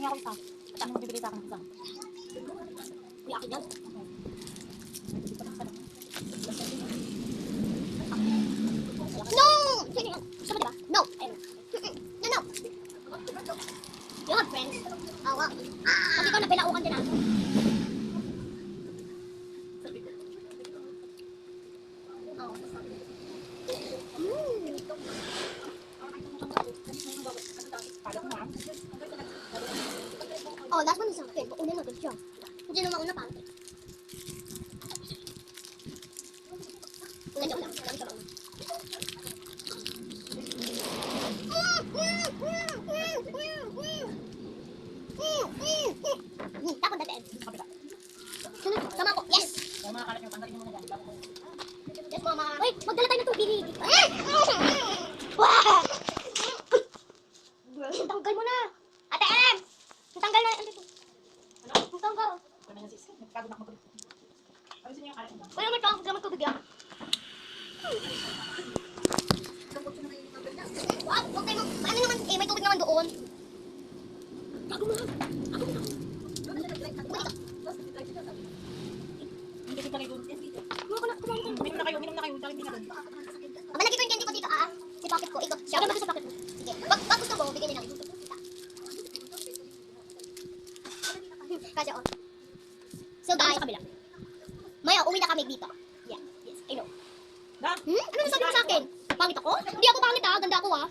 niya ako isa. At ano bibigay sa akin ng isa? Uy, akin yan. No! Sino yan? Gusto mo diba? No! Ayun. No, no! Yun, friends. Awa. Pag ikaw nabelaukan din ako. Oh, last one is sa akin. Una natin siya. Hindi naman una pante. Una joke lang. Lang siya mauna. Tapos natin. Sunod. Tama po. Yes! Kaya mga kalat yung tanggalin mo muna dyan. Yes, mama. Uy, magdala tayo ng tubig. Wow! Tanggal mo na. Ate Em! Tanggal na. Tanggal. Kami na sis. Nagkagunak mo ko. Alisin niyo yung kalat mo. Wala naman tanggal tubig yan. Wow, okay mo. Ano naman, eh, may tubig naman doon. Gago mo. Hindi kita kayo doon. Uminom na kayo. Dahil hindi na doon. Aba, lagi ko yung candy ko dito, ah. Si pocket ko. Ito. Siya, sa pocket mo. Sige. Wag gusto mo, bigyan niya lang. Kasi, oh. So, guys. Maya, uwi na kami dito. Yeah. Yes, I know. Da? Ano nasabi mo sa akin? Pangit ako? Hindi ako pangit, ah. Ganda ako, ah.